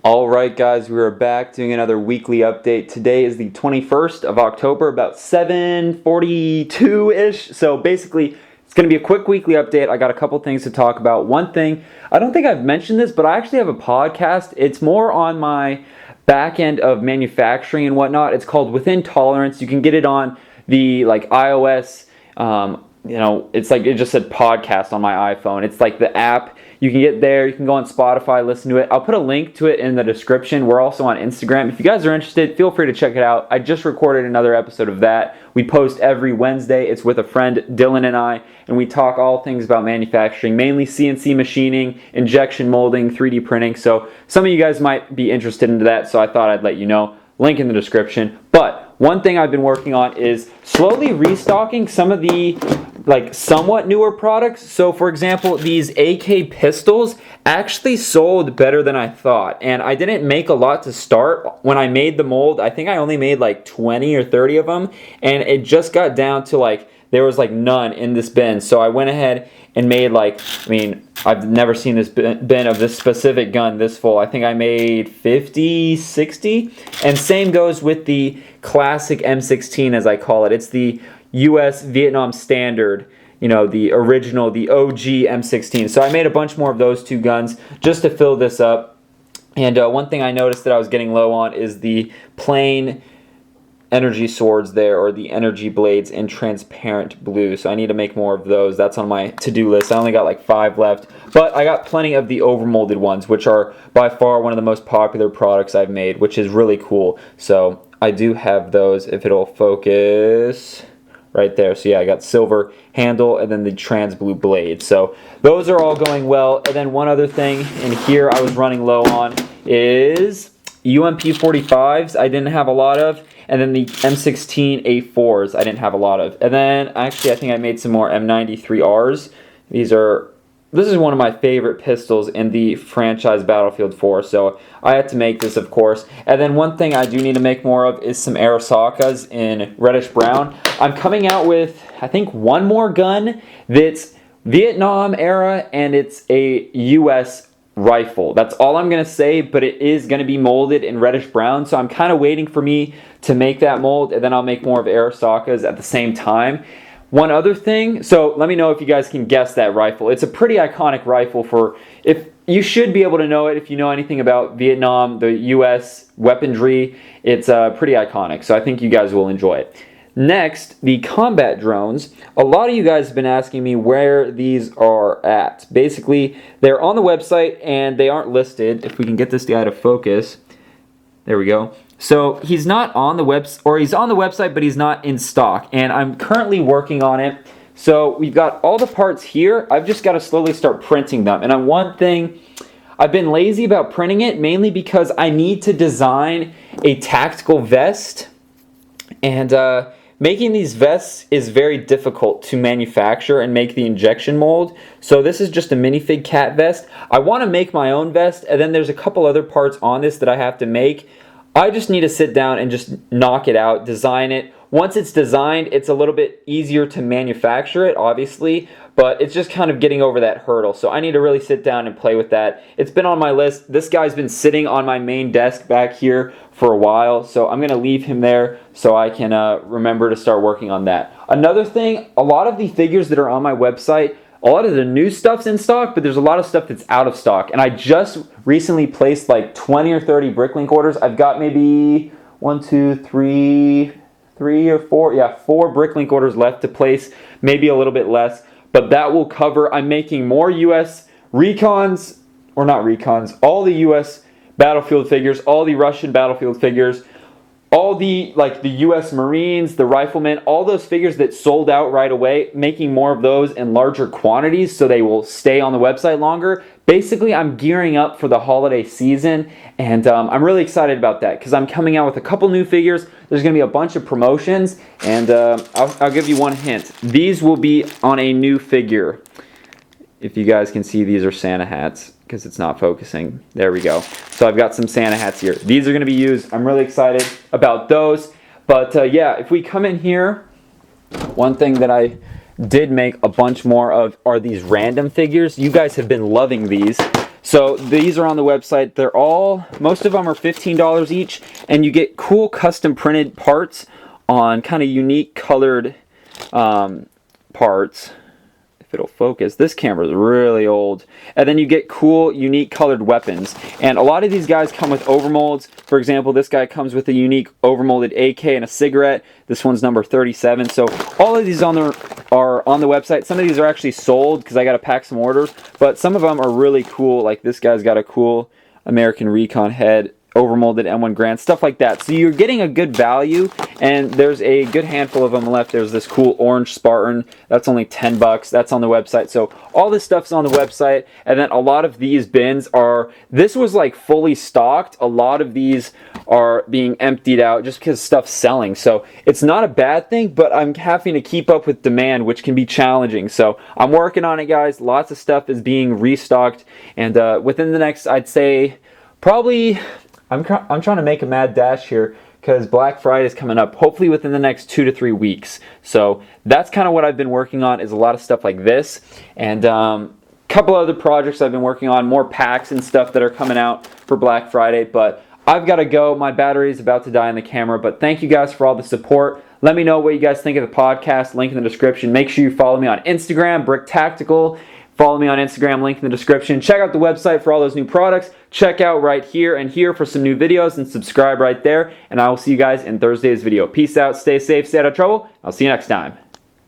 Alright guys, we are back doing another weekly update. Today is the 21st of October, about 7:42-ish. So basically, it's going to be a quick weekly update. I got a couple things to talk about. One thing, I don't think I've mentioned this, but I actually have a podcast. It's more on my back end of manufacturing and whatnot. It's called Within Tolerance. You can get it on the iOS, it's like it just said podcast on my iPhone. It's like the app. You can get there. You can go on Spotify, listen to it. I'll put a link to it in the description. We're also on Instagram. If you guys are interested, feel free to check it out. I just recorded another episode of that. We post every Wednesday. It's with a friend, Dylan and I, and we talk all things about manufacturing, mainly CNC machining, injection molding, 3D printing. So some of you guys might be interested in that, so I thought I'd let you know. Link in the description. But one thing I've been working on is slowly restocking some of the somewhat newer products. So for example, these AK pistols actually sold better than I thought, and I didn't make a lot to start. When I made the mold, I think I only made like 20 or 30 of them, and it just got down to there was none in this bin. So I went ahead and made I've never seen this bin of this specific gun this full. I think I made 50, 60. And same goes with the classic M16, as I call it. It's the US Vietnam Standard, the original, the OG M16. So I made a bunch more of those two guns just to fill this up. And one thing I noticed that I was getting low on is the plain energy swords there, or the energy blades in transparent blue. So I need to make more of those. That's on my to-do list. I only got 5 left, but I got plenty of the overmolded ones, which are by far one of the most popular products I've made, which is really cool. So I do have those, if it'll focus right there. So yeah, I got silver handle and then the trans blue blade. So those are all going well. And then one other thing in here I was running low on is UMP 45s. I didn't have a lot of. And then the M16 A4s I didn't have a lot of. And then actually I think I made some more M93Rs. This is one of my favorite pistols in the franchise Battlefield 4, so I had to make this, of course. And then one thing I do need to make more of is some Arasakas in reddish brown. I'm coming out with, I think, one more gun that's Vietnam era, and it's a US rifle. That's all I'm going to say, but it is going to be molded in reddish brown, so I'm kind of waiting for me to make that mold, and then I'll make more of Arasakas at the same time. One other thing, so let me know if you guys can guess that rifle. It's a pretty iconic rifle if you should be able to know it if you know anything about Vietnam, the US weaponry. It's pretty iconic, so I think you guys will enjoy it. Next, the combat drones. A lot of you guys have been asking me where these are at. Basically, they're on the website and they aren't listed. If we can get this guy to focus. There we go. So he's not on the website, or he's on the website, but he's not in stock. And I'm currently working on it. So we've got all the parts here. I've just got to slowly start printing them. And one thing, I've been lazy about printing it, mainly because I need to design a tactical vest. And making these vests is very difficult to manufacture and make the injection mold. So this is just a minifig cat vest. I want to make my own vest, and then there's a couple other parts on this that I have to make. I just need to sit down and just knock it out, design it. Once it's designed, it's a little bit easier to manufacture it, obviously, but it's just kind of getting over that hurdle. So I need to really sit down and play with that. It's been on my list. This guy's been sitting on my main desk back here for a while, so I'm going to leave him there so I can remember to start working on that. Another thing, a lot of the figures that are on my website, a lot of the new stuff's in stock, but there's a lot of stuff that's out of stock. And I just recently placed 20 or 30 BrickLink orders. I've got maybe 4 BrickLink orders left to place, maybe a little bit less. But that will cover, I'm making more US recons, or not recons, all the US battlefield figures, all the Russian battlefield figures, all the the US Marines, the riflemen, all those figures that sold out right away, making more of those in larger quantities so they will stay on the website longer. Basically, I'm gearing up for the holiday season, and I'm really excited about that because I'm coming out with a couple new figures. There's going to be a bunch of promotions, and I'll give you one hint. These will be on a new figure. If you guys can see, these are Santa hats because it's not focusing. There we go. So I've got some Santa hats here. These are going to be used. I'm really excited about those. But yeah, if we come in here, one thing that I did make a bunch more of are these random figures. You guys have been loving these. So these are on the website. They're all, most of them are $15 each, and you get cool custom printed parts on kind of unique colored parts. If it'll focus. This camera is really old. And then you get cool, unique colored weapons. And a lot of these guys come with overmolds. For example, this guy comes with a unique overmolded AK and a cigarette. This one's number 37. So all of these are on the website. Some of these are actually sold because I got to pack some orders. But some of them are really cool. Like this guy's got a cool American Recon head, overmolded M1 Grand, stuff like that. So you're getting a good value, and there's a good handful of them left. There's this cool orange Spartan. That's only 10 bucks. That's on the website. So all this stuff's on the website. And then a lot of these bins are, this was like fully stocked. A lot of these are being emptied out just because stuff's selling. So it's not a bad thing, but I'm having to keep up with demand, which can be challenging. So I'm working on it, guys. Lots of stuff is being restocked. And within the next, I'd say, probably, I'm trying to make a mad dash here because Black Friday is coming up, hopefully within the next 2 to 3 weeks. So that's kind of what I've been working on, is a lot of stuff like this. And a couple other projects I've been working on, more packs and stuff that are coming out for Black Friday. But I've got to go. My battery is about to die on the camera. But thank you guys for all the support. Let me know what you guys think of the podcast. Link in the description. Make sure you follow me on Instagram, BrickTactical. Follow me on Instagram, link in the description. Check out the website for all those new products. Check out right here and here for some new videos, and subscribe right there. And I will see you guys in Thursday's video. Peace out, stay safe, stay out of trouble. I'll see you next time.